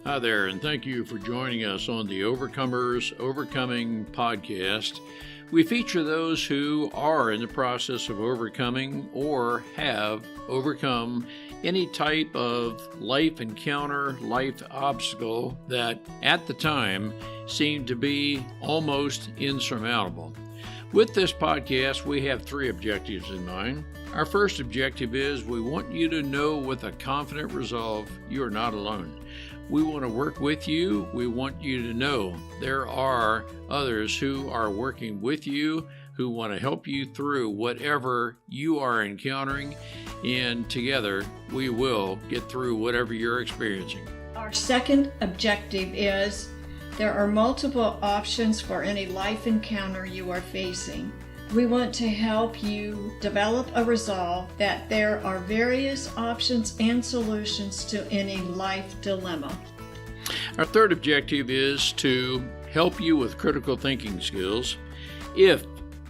Hi there, and thank you for joining us on the Overcomers Overcoming podcast. We feature those who are in the process of overcoming or have overcome any type of life encounter, life obstacle that at the time seemed to be almost insurmountable. With this podcast, we have three objectives in mind. Our first objective is we want you to know with a confident resolve you are not alone. We want to work with you. We want you to know there are others who are working with you, who want to help you through whatever you are encountering, and together we will get through whatever you're experiencing. Our second objective is there are multiple options for any life encounter you are facing. We want to help you develop a resolve that there are various options and solutions to any life dilemma. Our third objective is to help you with critical thinking skills. If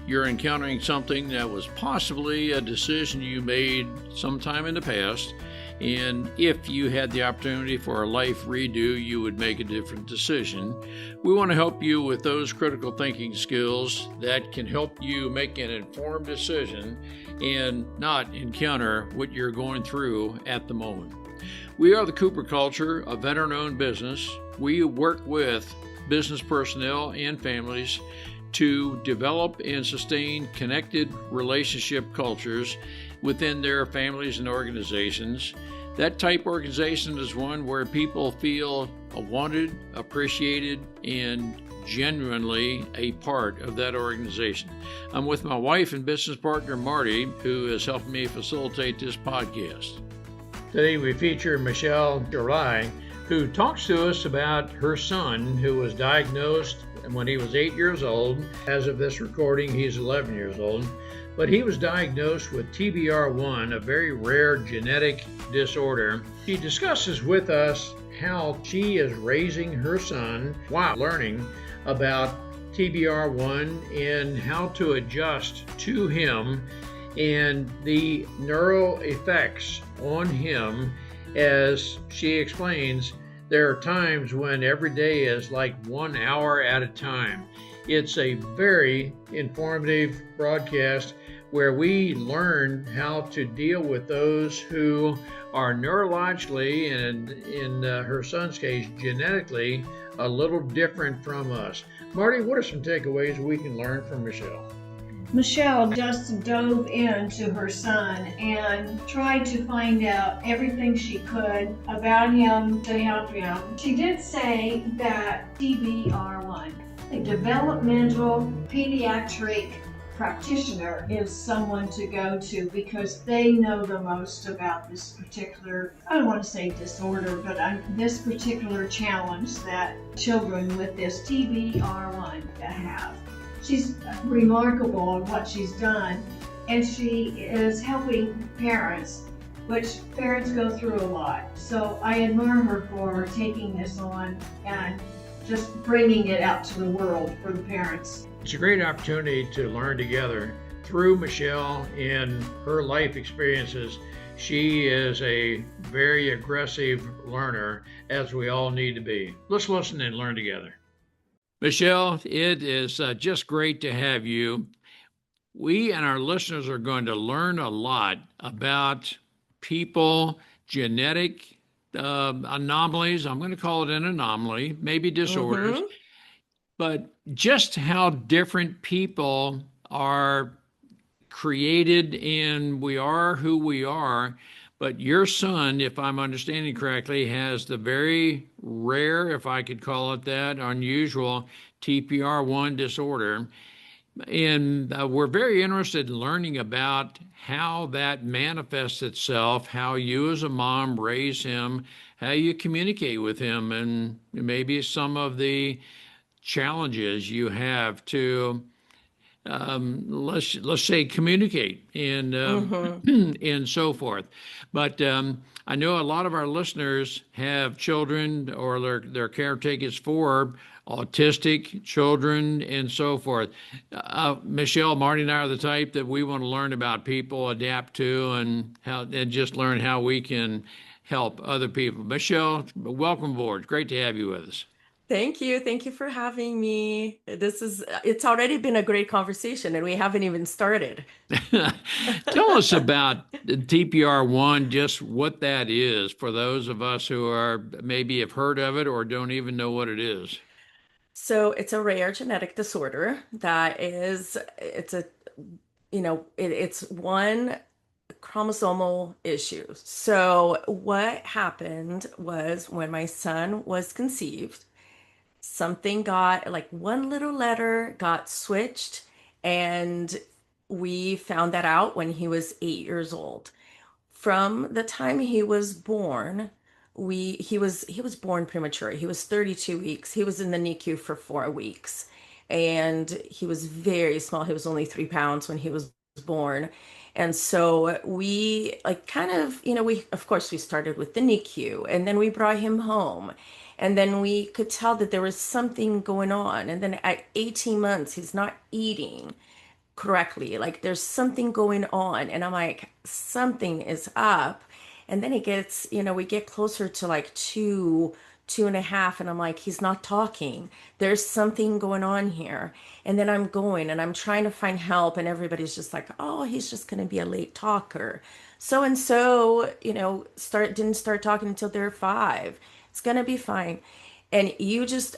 you're encountering something that was possibly a decision you made sometime in the past, and if you had the opportunity for a life redo, you would make a different decision. We want to help you with those critical thinking skills that can help you make an informed decision and not encounter what you're going through at the moment. We are the Cooper Culture, a veteran-owned business. We work with business personnel and families to develop and sustain connected relationship cultures within their families and organizations. That type organization is one where people feel wanted, appreciated, and genuinely a part of that organization. I'm with my wife and business partner, Marty, who is helping me facilitate this podcast. Today we feature Michelle Choairy, who talks to us about her son who was diagnosed when he was 8 years old. As of this recording, he's 11 years old. But he was diagnosed with TBR1, a very rare genetic disorder. She discusses with us how she is raising her son while learning about TBR1 and how to adjust to him and the neuro effects on him. As she explains, there are times when every day is like 1 hour at a time. It's a very informative broadcast where we learn how to deal with those who are neurologically and, in her son's case, genetically a little different from us. Marty, what are some takeaways we can learn from Michelle? Michelle just dove into her son and tried to find out everything she could about him to help him. She did say that TBR1, a developmental pediatric practitioner, is someone to go to because they know the most about this particular, I don't want to say disorder, but this particular challenge that children with this TBR1 have. She's remarkable on what she's done, and she is helping parents, which parents go through a lot. So I admire her for taking this on and just bringing it out to the world for the parents. It's a great opportunity to learn together through Michelle and her life experiences. She is a very aggressive learner, as we all need to be. Let's listen and learn together. Michelle, it is just great to have you. We and our listeners are going to learn a lot about people, genetic anomalies. I'm going to call it an anomaly, maybe disorders, but just how different people are created and we are who we are. But your son, if I'm understanding correctly, has the very rare, if I could call it that, unusual TBR1 disorder. And we're very interested in learning about how that manifests itself, how you as a mom raise him, how you communicate with him, and maybe some of the challenges you have to let's say communicate and and so forth. But I know a lot of our listeners have children or their caretakers for autistic children and so forth. Michelle, Marty and I are the type that we want to learn about people, adapt to, and just learn how we can help other people. Michelle, welcome aboard. Great to have you with us. Thank you. Thank you for having me. It's already been a great conversation and we haven't even started. Tell us about TPR1, just what that is for those of us who are maybe have heard of it or don't even know what it is. So it's a rare genetic disorder it's a, it's one chromosomal issue. So what happened was when my son was conceived, something got like one little letter got switched, and we found that out when he was 8 years old. From the time he was born, he was born premature. He was 32 weeks. He was in the NICU for 4 weeks, and he was very small. He was only 3 pounds when he was born. And so we like kind of, we of course we started with the NICU, and then we brought him home. And then we could tell that there was something going on. And then at 18 months, he's not eating correctly. Like there's something going on. And I'm like, something is up. And then we get closer to like 2, 2.5. And I'm like, he's not talking. There's something going on here. And then I'm going and I'm trying to find help. And everybody's just like, oh, he's just going to be a late talker. So and so, didn't start talking until they're 5. It's going to be fine. And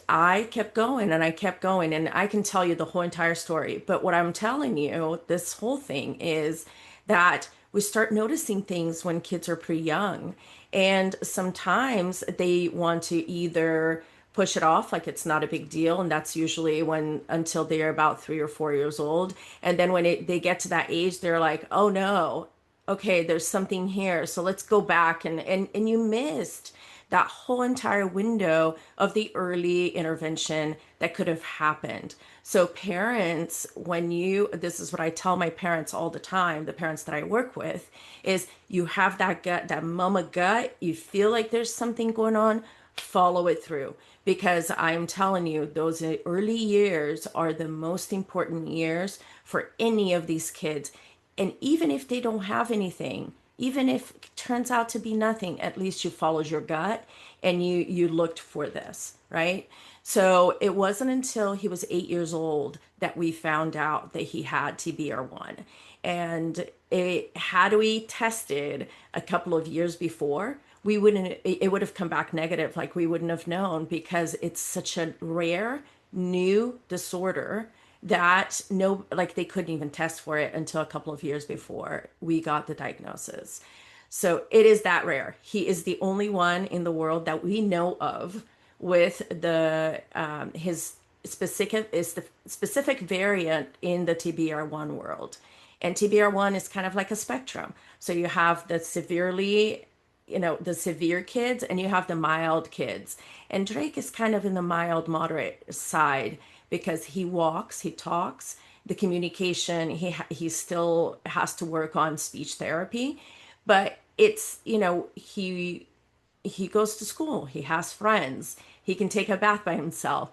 I kept going and I kept going, and I can tell you the whole entire story. But what I'm telling you, this whole thing is that we start noticing things when kids are pretty young. And sometimes they want to either push it off like it's not a big deal. And that's usually until they're about 3 or 4 years old. And then when they get to that age, they're like, oh no, okay, there's something here. So let's go back. And you missed that whole entire window of the early intervention that could have happened. So parents, this is what I tell my parents all the time, the parents that I work with, is you have that gut, that mama gut, you feel like there's something going on, follow it through. Because I'm telling you, those early years are the most important years for any of these kids. And even if they don't have anything, even if it turns out to be nothing, at least you followed your gut and you looked for this, right? So it wasn't until he was 8 years old that we found out that he had TBR1. And had we tested a couple of years before, it would have come back negative. Like we wouldn't have known, because it's such a rare new disorder that they couldn't even test for it until a couple of years before we got the diagnosis. So it is that rare. He is the only one in the world that we know of with his specific variant in the TBR1 world. And TBR1 is kind of like a spectrum. So you have the severe kids, and you have the mild kids. And Drake is kind of in the mild, moderate side, because he walks, he talks, the communication, he still has to work on speech therapy, but it's, he goes to school, he has friends, he can take a bath by himself.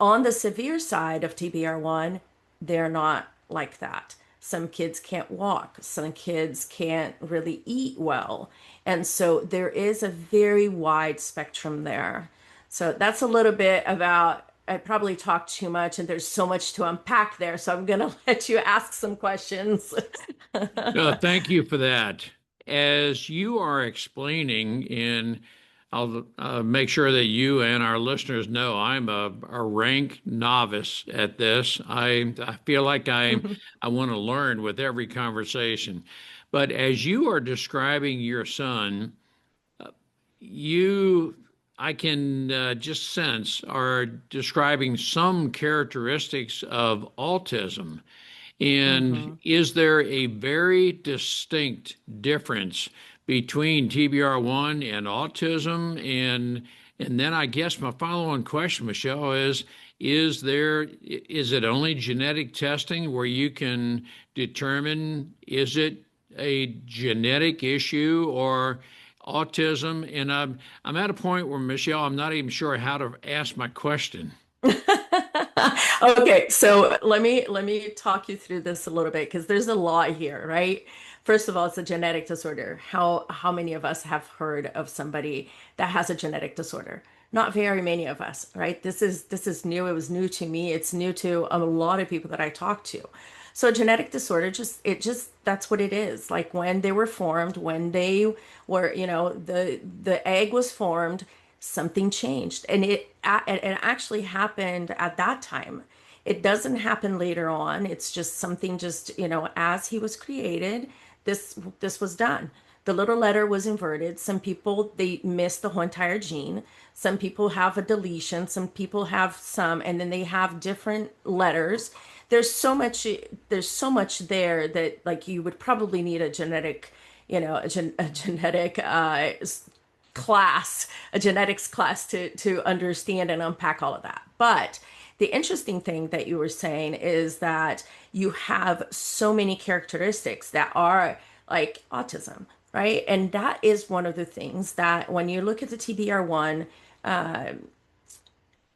On the severe side of TBR1, they're not like that. Some kids can't walk, some kids can't really eat well. And so there is a very wide spectrum there. So that's a little bit about, I probably talked too much and there's so much to unpack there. So I'm going to let you ask some questions. No, thank you for that. As you are explaining, I'll make sure that you and our listeners know I'm a rank novice at this. I feel like I want to learn with every conversation. But as you are describing your son, I can just sense, are describing some characteristics of autism. And is there a very distinct difference between TBR1 and autism? And then I guess my follow-on question, Michelle, is it only genetic testing where you can determine, is it a genetic issue or autism? And I'm at a point where, Michelle, I'm not even sure how to ask my question. Okay, so let me talk you through this a little bit, because there's a lot here, right? First of all, it's a genetic disorder. How many of us have heard of somebody that has a genetic disorder? Not very many of us, right? This is new. It was new to me. It's new to a lot of people that I talk to. So genetic disorder, just that's what it is. Like when they were formed, when they were, the egg was formed, something changed, and it actually happened at that time. It doesn't happen later on. It's just something, just, as he was created, this was done. The little letter was inverted. Some people, they miss the whole entire gene. Some people have a deletion. Some people have some, and then they have different letters. There's so much, there's so much there that, like, you would probably need a genetic, a genetic class, a genetics class to understand and unpack all of that. But the interesting thing that you were saying is that you have so many characteristics that are like autism, right? And that is one of the things that when you look at the TBR1,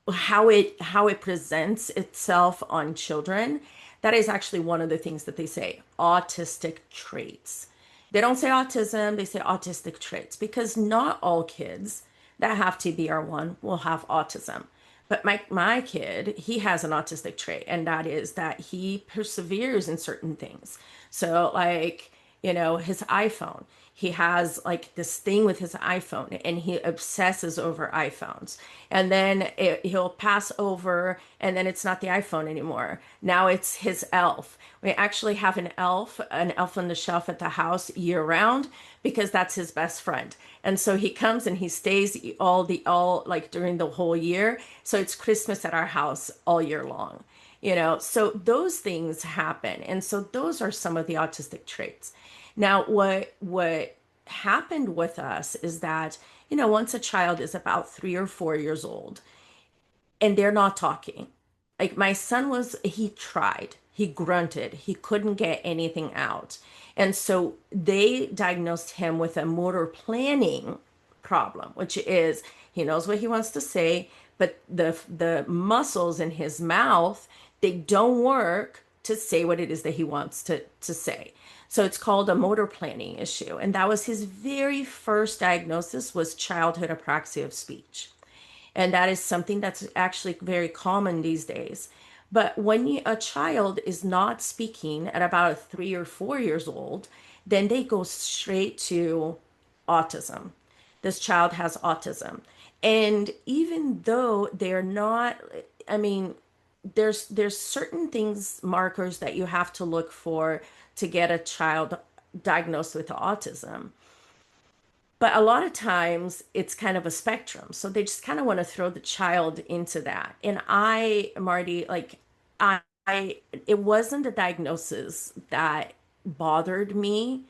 how it presents itself on children, that is actually one of the things that they say, autistic traits. They don't say autism, they say autistic traits, because not all kids that have TBR1 will have autism. But my kid, he has an autistic trait, and that is that he perseveres in certain things. So, like, his iPhone, he has like this thing with his iPhone, and he obsesses over iPhones. And then he'll pass over, and then it's not the iPhone anymore. Now it's his elf. We actually have an elf on the shelf at the house year round, because that's his best friend. And so he comes and he stays all like during the whole year. So it's Christmas at our house all year long. So those things happen. And so those are some of the autistic traits. Now, what happened with us is that, once a child is about 3 or 4 years old and they're not talking, like my son he tried, he grunted, he couldn't get anything out. And so they diagnosed him with a motor planning problem, which is he knows what he wants to say, but the muscles in his mouth, they don't work to say what it is that he wants to say. So it's called a motor planning issue. And that was his very first diagnosis, was childhood apraxia of speech. And that is something that's actually very common these days. But when a child is not speaking at about 3 or 4 years old, then they go straight to autism. This child has autism. And even though they're not, I mean, there's certain things, markers that you have to look for to get a child diagnosed with autism. But a lot of times it's kind of a spectrum. So they just kind of want to throw the child into that. And Marty, like I it wasn't the diagnosis that bothered me.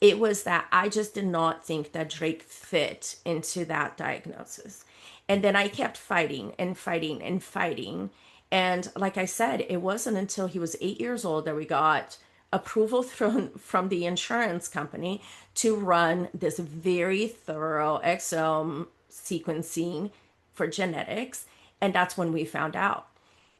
It was that I just did not think that Drake fit into that diagnosis. And then I kept fighting and fighting and fighting. And like I said, it wasn't until he was 8 years old that we got approval from the insurance company to run this very thorough exome sequencing for genetics. And that's when we found out.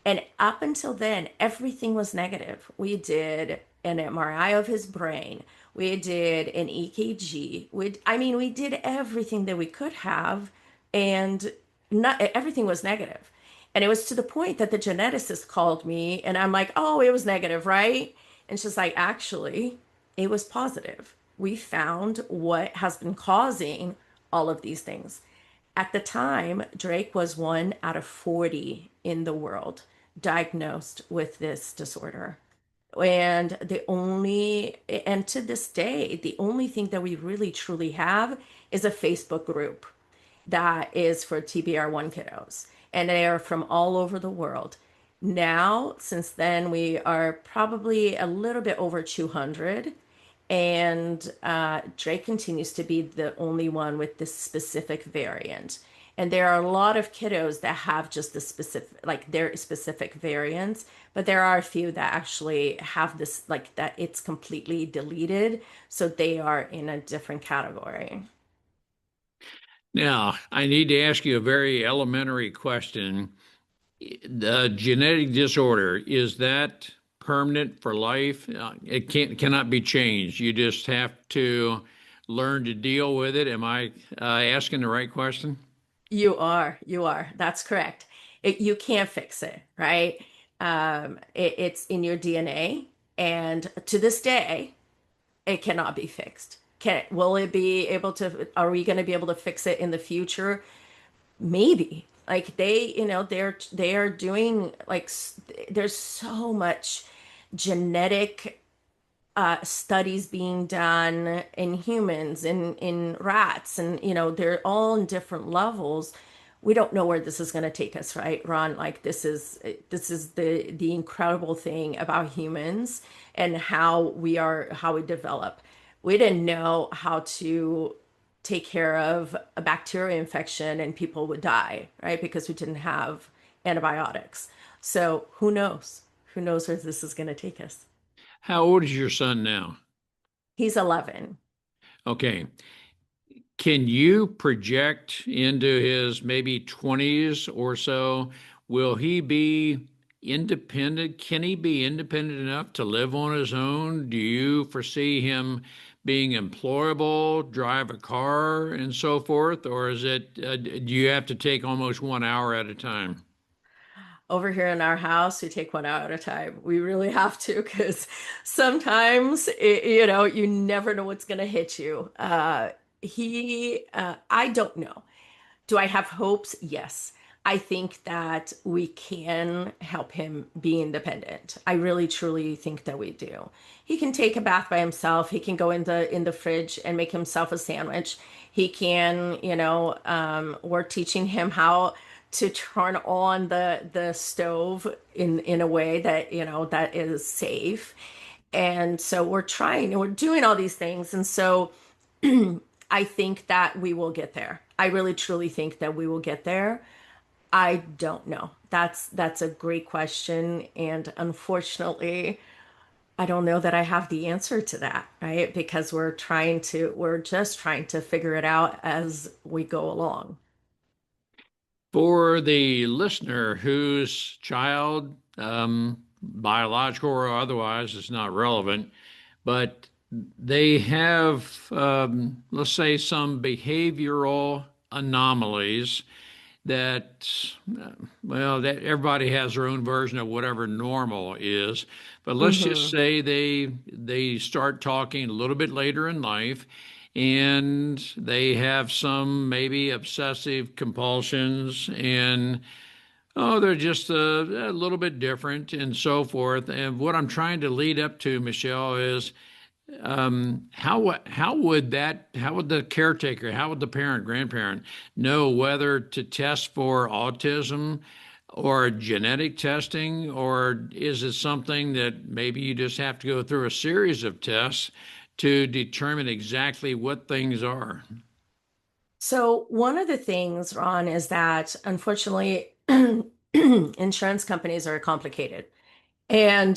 And up until then, everything was negative. We did an MRI of his brain. We did an EKG. We did everything that we could have, and not everything was negative. And it was to the point that the geneticist called me, and I'm like, "Oh, it was negative, right?" And she's like, "Actually, it was positive. We found what has been causing all of these things." At the time, Drake was 1 out of 40 in the world diagnosed with this disorder. And to this day, the only thing that we really truly have is a Facebook group that is for TBR1 kiddos. And they are from all over the world. Now, since then, we are probably a little bit over 200. And Drake continues to be the only one with this specific variant. And there are a lot of kiddos that have just the specific, like their specific variants, but there are a few that actually have this, like that it's completely deleted. So they are in a different category. Now, I need to ask you a very elementary question. The genetic disorder, is that permanent for life. It cannot be changed. You just have to learn to deal with it. Am I asking the right question? You are. That's correct. You can't fix it, right? It's in your DNA, and to this day, it cannot be fixed. Will it be able to, are we going to be able to fix it in the future? Maybe. Like they are doing there's so much genetic studies being done in humans, in rats, and they're all in different levels. We don't know where this is going to take us, right, Ron? Like this is the incredible thing about humans and how we develop. We didn't know how to take care of a bacteria infection and people would die, right? Because we didn't have antibiotics. So who knows? Who knows where this is going to take us? How old is your son now? He's 11. Okay. Can you project into his maybe 20s or so? Will he be independent? Can he be independent enough to live on his own? Do you foresee him being employable, drive a car, and so forth? Or do you have to take almost 1 hour at a time? Over here in our house, we take 1 hour at a time. We really have to because sometimes you never know what's going to hit you. I don't know. Do I have hopes? Yes. I think that we can help him be independent. I really truly think that we do. He can take a bath by himself. He can go in the fridge and make himself a sandwich. He can, we're teaching him how to turn on the stove in a way that, that is safe. And so we're trying and we're doing all these things. And so I think that we will get there. I really truly think that we will get there. I don't know. That's a great question, and unfortunately, I don't know that I have the answer to that, right? Because we're just trying to figure it out as we go along. For the listener whose child, biological or otherwise, is not relevant, but they have, let's say, some behavioral anomalies that, well, that everybody has their own version of whatever normal is. But let's just Hmm. say they start talking a little bit later in life, and they have some maybe obsessive compulsions, and oh, they're just a little bit different and so forth. And what I'm trying to lead up to, Michelle, is how would the caretaker, how would the parent, grandparent know whether to test for autism or genetic testing, or is it something that maybe you just have to go through a series of tests to determine exactly what things are? So one of the things, Ron, is that unfortunately, insurance companies are complicated. And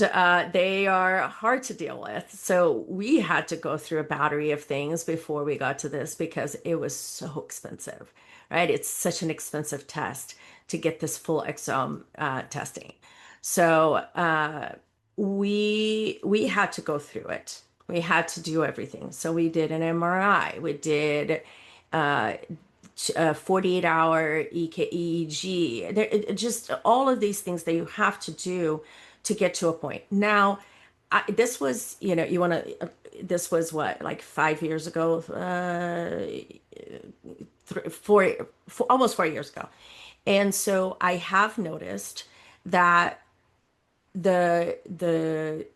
they are hard to deal with. So we had to go through a battery of things before we got to this because it was so expensive, right? It's such an expensive test to get this full exome testing. So we had to go through it. We had to do everything. So we did an MRI. We did uh, 48-hour EEG. Just all of these things that you have to do to get to a point. Now, this was, this was what, like 5 years ago, almost 4 years ago. And so I have noticed that the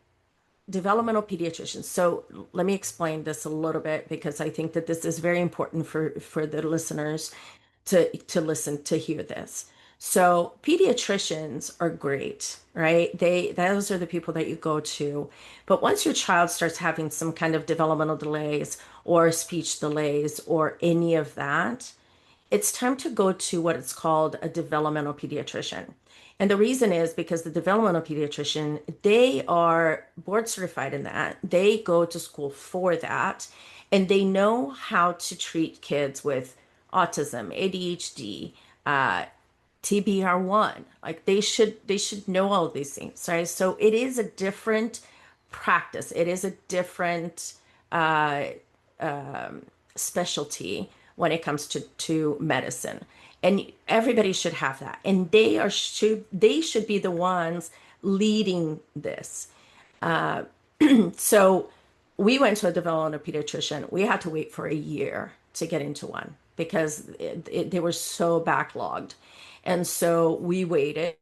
developmental pediatricians. So let me explain this a little bit because I think that this is very important for the listeners to listen to hear this. So pediatricians are great, right? Those are the people that you go to. But once your child starts having some kind of developmental delays or speech delays or any of that, it's time to go to what it's called a developmental pediatrician. And the reason is because the developmental pediatrician, they are board certified in that. They go to school for that, and they know how to treat kids with autism, ADHD, TBR1. Like they should know all of these things, right? So it is a different practice. It is a different uh, specialty when it comes to medicine. And everybody should have that. And they should be the ones leading this. So we went to a developmental pediatrician. We had to wait for a year to get into one because they were so backlogged. And so we waited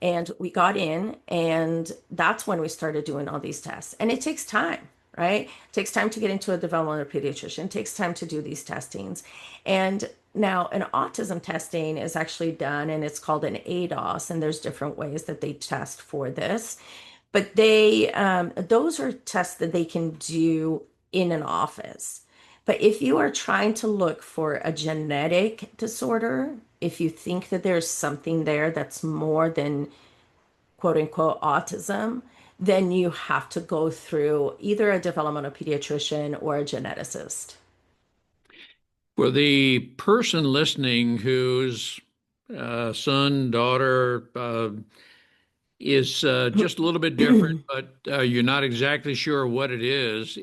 and we got in, and that's when we started doing all these tests. And it takes time, right? It takes time to get into a developmental pediatrician. It takes time to do these testings. And now an autism testing is actually done, and it's called an ADOS, and there's different ways that they test for this. But those are tests that they can do in an office. But if you are trying to look for a genetic disorder, if you think that there's something there that's more than quote unquote autism, then you have to go through either a developmental pediatrician or a geneticist. For the person listening whose son, daughter is just a little bit different, but you're not exactly sure what it is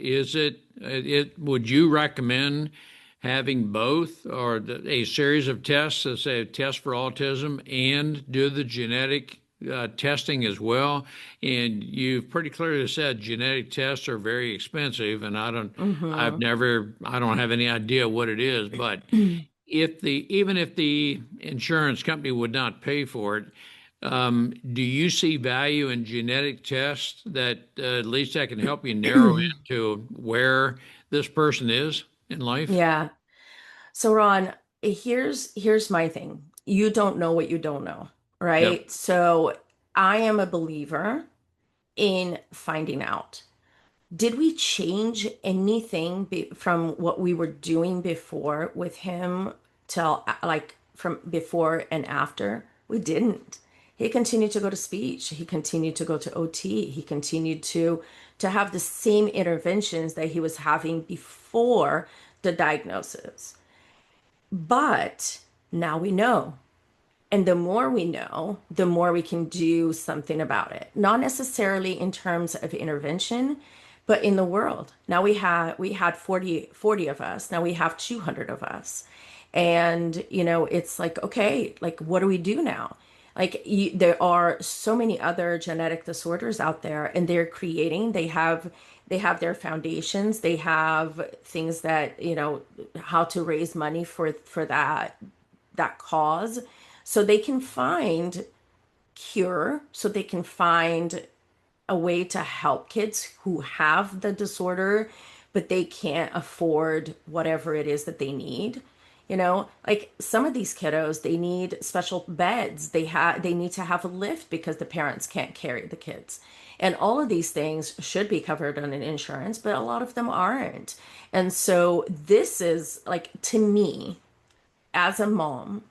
would you recommend having both or a series of tests, let's say a test for autism and do the genetic testing as well? And you've pretty clearly said genetic tests are very expensive, and Hmm. I don't have any idea what it is, but even if the insurance company would not pay for it, do you see value in genetic tests that at least that can help you narrow into where this person is in life? Yeah. So Ron, here's my thing. You don't know what you don't know, Yep. right? So I am a believer in finding out. Did we change anything from what we were doing before with him till like from before and after? We didn't. He continued to go to speech. He continued to go to OT. He continued to have the same interventions that he was having before the diagnosis. But now we know. And the more we know, the more we can do something about it. Not necessarily in terms of intervention, but in the world. Now we had 40 of us. Now we have 200 of us. And it's like, okay, like what do we do now? Like there are so many other genetic disorders out there, and they have their foundations, they have things that, how to raise money for that cause, so they can find cure, so they can find a way to help kids who have the disorder, but they can't afford whatever it is that they need. Like some of these kiddos, they need special beds. They need to have a lift because the parents can't carry the kids. And all of these things should be covered on an insurance, but a lot of them aren't. And so this is like, to me, as a mom,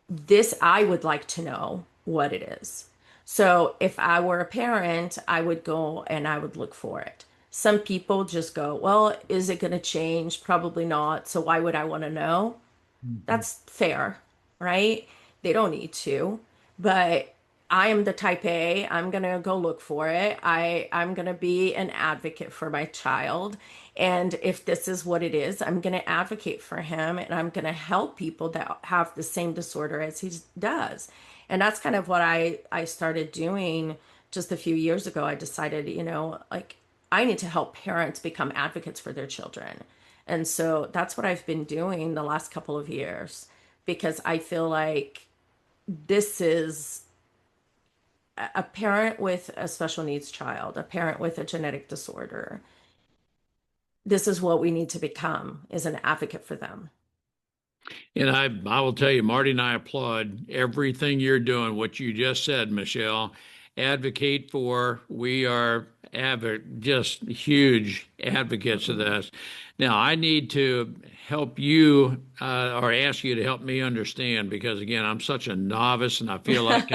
this I would like to know what it is. So if I were a parent, I would go and I would look for it. Some people just go, well, is it going to change? Probably not. So why would I want to know? Mhm. That's fair, right? They don't need to. But I am the type A. I'm gonna go look for it. I'm gonna be an advocate for my child. And if this is what it is, I'm gonna advocate for him, and I'm gonna help people that have the same disorder as he does. And that's kind of what I started doing just a few years ago. I decided, like I need to help parents become advocates for their children. And so that's what I've been doing the last couple of years, because I feel like this is a parent with a special needs child, a parent with a genetic disorder. This is what we need to become, is an advocate for them. And I will tell you, Marty and I applaud everything you're doing, what you just said, Michelle. Advocate for, we are just huge advocates of this. Now, I need to help you or ask you to help me understand because, again, I'm such a novice and I feel like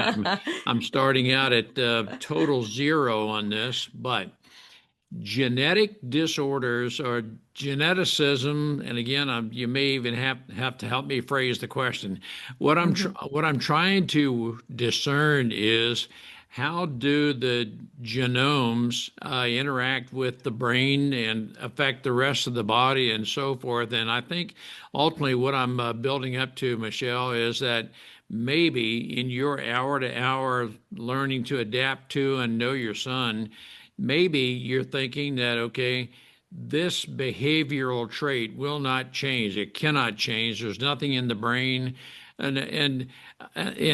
I'm starting out at total zero on this. But genetic disorders or geneticism, and again, you may even have to help me phrase the question. Hmm. What I'm trying to discern is how do the genomes interact with the brain and affect the rest of the body and so forth. And I think ultimately what I'm building up to, Michelle, is that maybe in your hour to hour learning to adapt to and know your son, maybe you're thinking that, okay, this behavioral trait will not change. It cannot change. There's nothing in the brain. And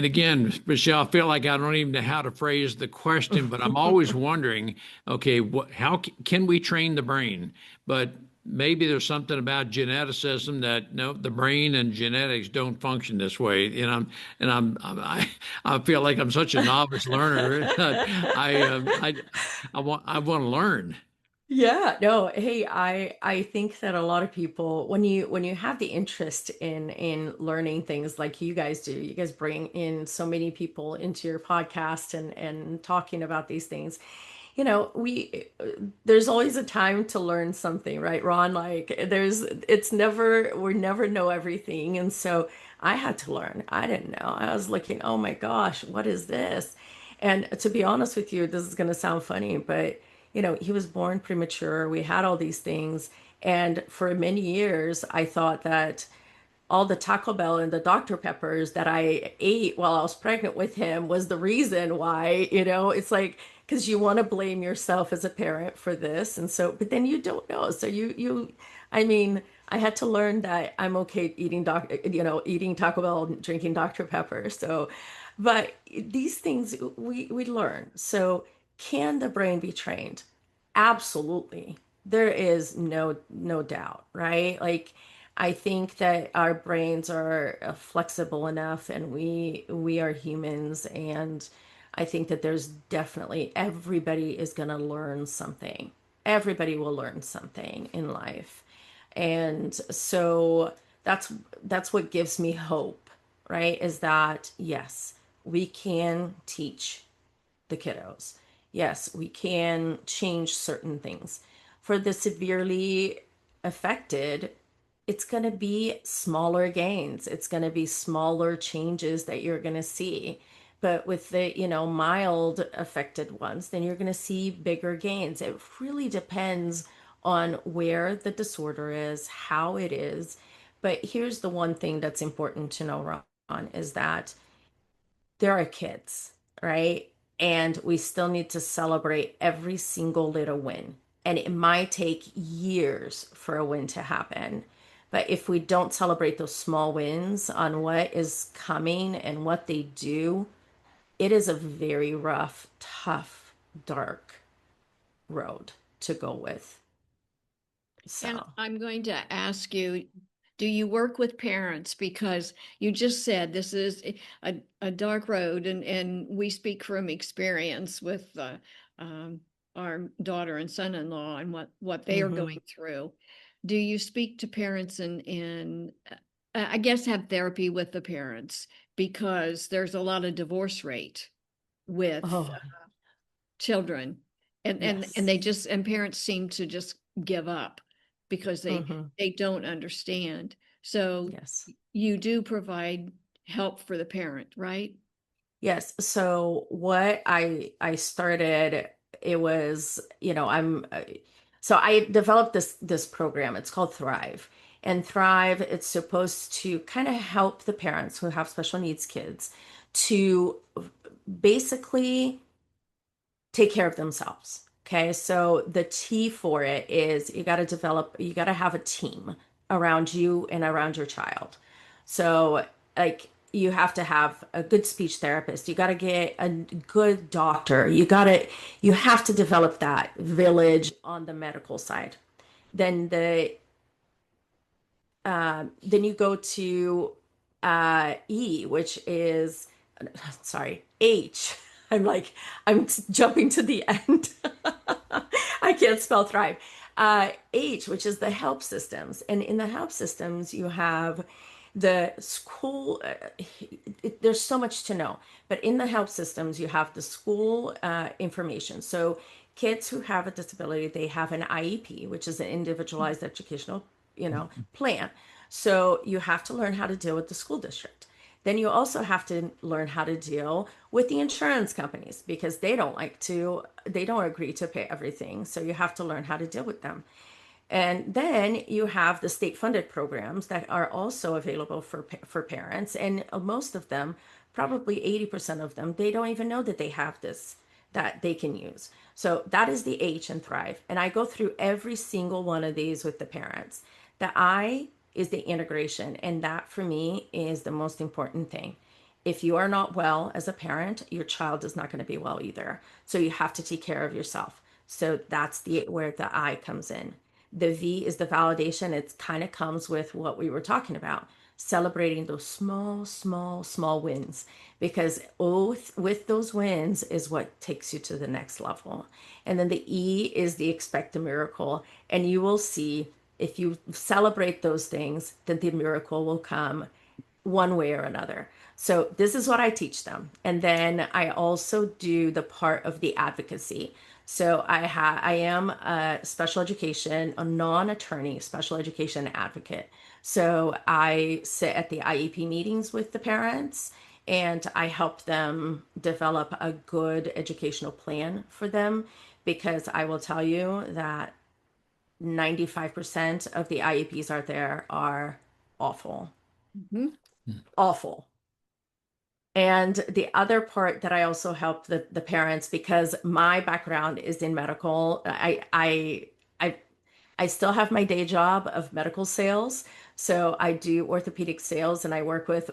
again, Michelle, I feel like I don't even know how to phrase the question, but I'm always wondering, okay, how can we train the brain? But maybe there's something about geneticism that no, the brain and genetics don't function this way. I feel like I'm such a novice learner. I want to learn. Yeah, no, hey, I think that a lot of people when you have the interest in learning things like you guys do, you guys bring in so many people into your podcast and talking about these things. You know, we there's always a time to learn something, right, Ron? Like there's it's never we never know everything. And so I had to learn. I didn't know. I was looking, oh my gosh, what is this? And to be honest with you, this is going to sound funny, but he was born premature. We had all these things. And for many years, I thought that all the Taco Bell and the Dr. Peppers that I ate while I was pregnant with him was the reason why, it's like, because you want to blame yourself as a parent for this. And so, but then you don't know. So I mean, I had to learn that I'm okay eating Taco Bell and drinking Dr. Pepper. So, but these things we learn. So, can the brain be trained? Absolutely. There is no doubt, right? Like I think that our brains are flexible enough and we are humans, and I think that there's definitely everybody is going to learn something. Everybody will learn something in life. And so that's that's what gives me hope, right? Is that yes, we can teach the kiddos. Yes, we can change certain things. For the severely affected, it's going to be smaller gains. It's going to be smaller changes that you're going to see. But with the, mild affected ones, then you're going to see bigger gains. It really depends on where the disorder is, how it is. But here's the one thing that's important to know, Ron, is that there are kids, right? And we still need to celebrate every single little win. And it might take years for a win to happen. But if we don't celebrate those small wins on what is coming and what they do, it is a very rough, tough, dark road to go with. And So, I'm going to ask you, do you work with parents? Because you just said this is a dark road, and we speak from experience with um, our daughter and son-in-law and what they are mhm. going through. Do you speak to parents and I guess have therapy with the parents? Because there's a lot of divorce rate with Oh, children, and yes. they just and parents seem to just give up because Hmm. they don't understand. So Yes. you do provide help for the parent, right? Yes. So what I started, it was, so I developed this program. It's called Thrive. And Thrive, it's supposed to kind of help the parents who have special needs kids to basically take care of themselves. Okay. So the T for it is you got to have a team around you and around your child. So, like, you have to have a good speech therapist. You got to get a good doctor. You have to develop that village on the medical side. Then then you go to E, which is, sorry, H. I'm like, I'm jumping to the end. I can't spell thrive. H, which is the help systems. And in the help systems, you have the school. There's so much to know. But in the help systems, you have the school information. So kids who have a disability, they have an IEP, which is an individualized educational, plan. So you have to learn how to deal with the school district. Then you also have to learn how to deal with the insurance companies because they don't agree to pay everything. So you have to learn how to deal with them. And then you have the state funded programs that are also available for parents. And most of them, probably 80% of them, they don't even know that they have this that they can use. So that is the H in Thrive. And I go through every single one of these with the parents. The I is the integration. And that for me is the most important thing. If you are not well as a parent, your child is not going to be well either. So you have to take care of yourself. So that's where the I comes in. The V is the validation. It kind of comes with what we were talking about, celebrating those small, small, small wins, because with those wins is what takes you to the next level. And then the E is the expect a miracle. And you will see if you celebrate those things, then the miracle will come one way or another. So this is what I teach them. And then I also do the part of the advocacy. So I am a special education, a non-attorney special education advocate. So I sit at the IEP meetings with the parents and I help them develop a good educational plan for them, because I will tell you that 95% of the IEPs out there are awful. Mhm. Awful. And the other part that I also help the parents, because my background is in medical, I still have my day job of medical sales. So I do orthopedic sales and I work with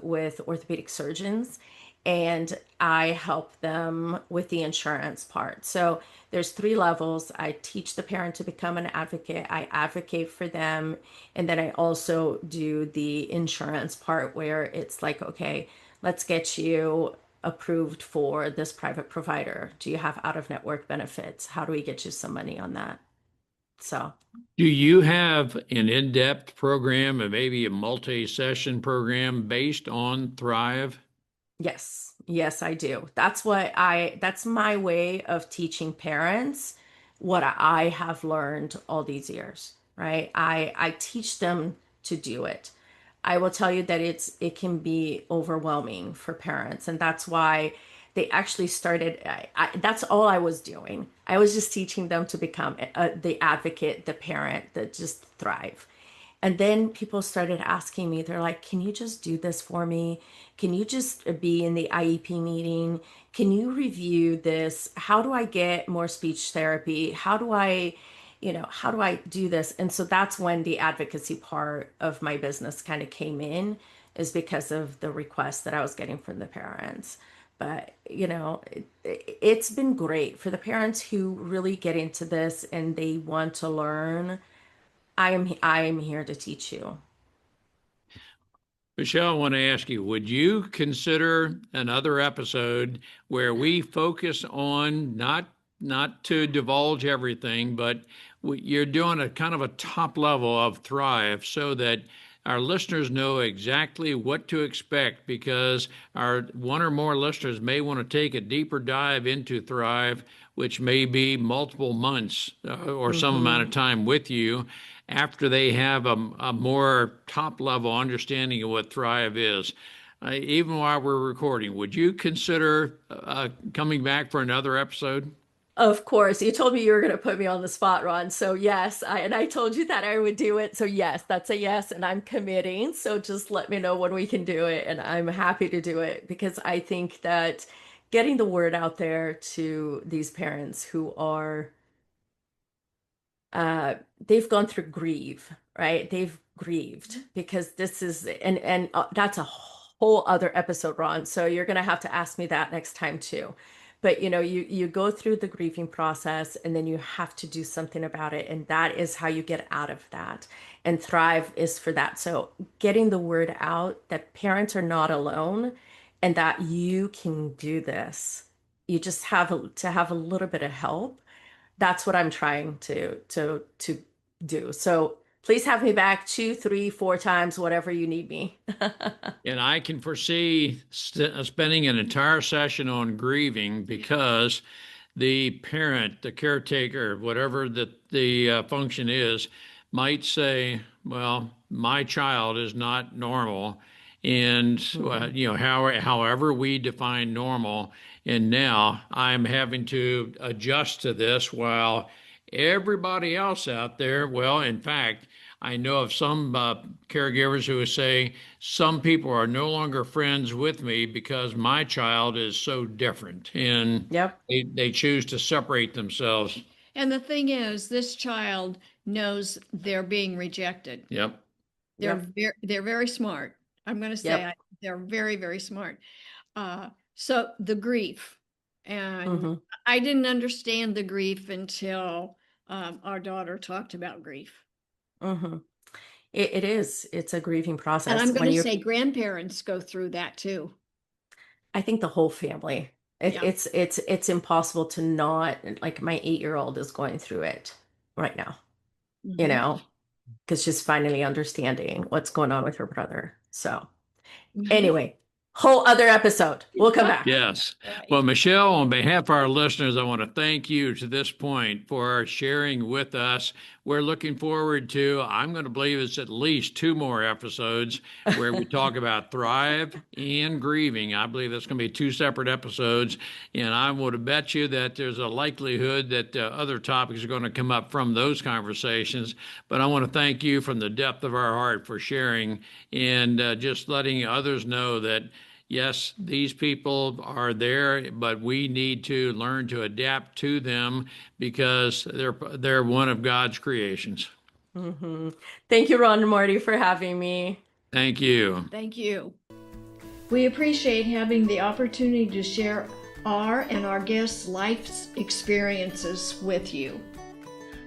orthopedic surgeons and I help them with the insurance part. So there's 3 levels. I teach the parent to become an advocate. I advocate for them. And then I also do the insurance part where it's like, okay, let's get you approved for this private provider. Do you have out of network benefits? How do we get you some money on that? So Do you have an in-depth program and maybe a multi-session program based on Thrive? yes, yes, I do. That's my way of teaching parents what I have learned all these years, right? I teach them to do it. I will tell you that it can be overwhelming for parents, and that's why they actually started. That's all I was doing. I was just teaching them to become the advocate, the parent that just thrive. And then people started asking me, they're like, can you just do this for me? Can you just be in the IEP meeting? Can you review this? How do I get more speech therapy? How do I do this? And so that's when the advocacy part of my business kind of came in, is because of the requests that I was getting from the parents. But, it's been great for the parents who really get into this and they want to learn. I am here to teach you. Michelle, I want to ask you, would you consider another episode where we focus on not to divulge everything, but you're doing a kind of a top level of Thrive so that our listeners know exactly what to expect, because our one or more listeners may want to take a deeper dive into Thrive, which may be multiple months or some amount of time with you after they have a more top level understanding of what Thrive is. Even while we're recording, would you consider coming back for another episode? Of course, you told me you were going to put me on the spot, Ron. So yes, I told you that I would do it. So yes, that's a yes, and I'm committing. So just let me know when we can do it, and I'm happy to do it, because I think that getting the word out there to these parents who are they've gone through grief, right? They've grieved, because this is and that's a whole other episode, Ron. So you're gonna have to ask me that next time too. But you go through the grieving process and then you have to do something about it, and that is how you get out of that. And Thrive is for that. So getting the word out that parents are not alone and that you can do this. You just to have a little bit of help. That's what I'm trying to do. So please have me back 2, 3, 4 times, whatever you need me. And I can foresee spending an entire session on grieving, because the parent, the caretaker, whatever the function is, might say, well, my child is not normal. And, however we define normal, and now I'm having to adjust to this while everybody else out there, well, in fact, I know of some caregivers who say some people are no longer friends with me because my child is so different, and Yep. they choose to separate themselves. And the thing is, this child knows they're being rejected. Yep. They're very smart. I'm going to say Yep. they're very, very smart. So the grief, and Mhm. I didn't understand the grief until our daughter talked about grief. Mhm. It is. It's a grieving And process I'm going when to you're. say grandparents go through that too. I think the whole family. Yeah. It's impossible to not, like, my 8-year-old is going through it right now, Mhm. because she's finally understanding what's going on with her brother. So Mhm. anyway, whole other episode. We'll come back. Yes. Right. Well, Michelle, on behalf of our listeners, I want to thank you to this point for sharing with us. We're looking forward to, I'm going to believe it's at least 2 more episodes where we talk about thrive and grieving. I believe that's going to be 2 separate episodes. And I would bet you that there's a likelihood that other topics are going to come up from those conversations. But I want to thank you from the depth of our heart for sharing and just letting others know that yes, these people are there, but we need to learn to adapt to them because they're one of God's creations. Hmm. Thank you, Ron and Marty, for having me. Thank you. Thank you. We appreciate having the opportunity to share our and our guests' life experiences with you.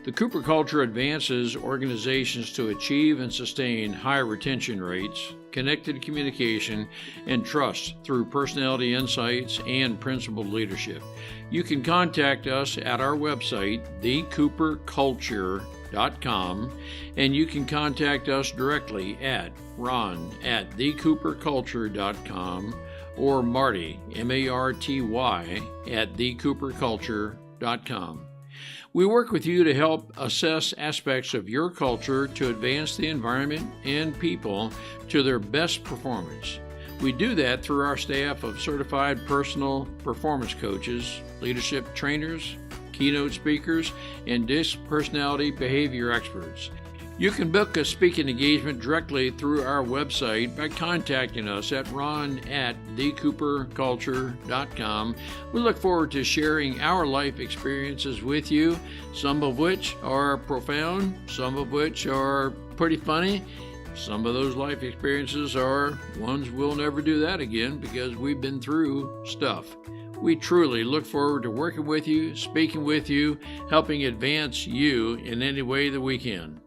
The Cooper culture advances organizations to achieve and sustain high retention rates, connected communication, and trust through personality insights and principled leadership. You can contact us at our website, thecooperculture.com, and you can contact us directly at ron@thecooperculture.com or Marty, Marty, at thecooperculture.com. We work with you to help assess aspects of your culture to advance the environment and people to their best performance. We do that through our staff of certified personal performance coaches, leadership trainers, keynote speakers, and DISC personality behavior experts. You can book a speaking engagement directly through our website by contacting us at ron@thecooperculture.com. We look forward to sharing our life experiences with you, some of which are profound, some of which are pretty funny. Some of those life experiences are ones we'll never do that again because we've been through stuff. We truly look forward to working with you, speaking with you, helping advance you in any way that we can.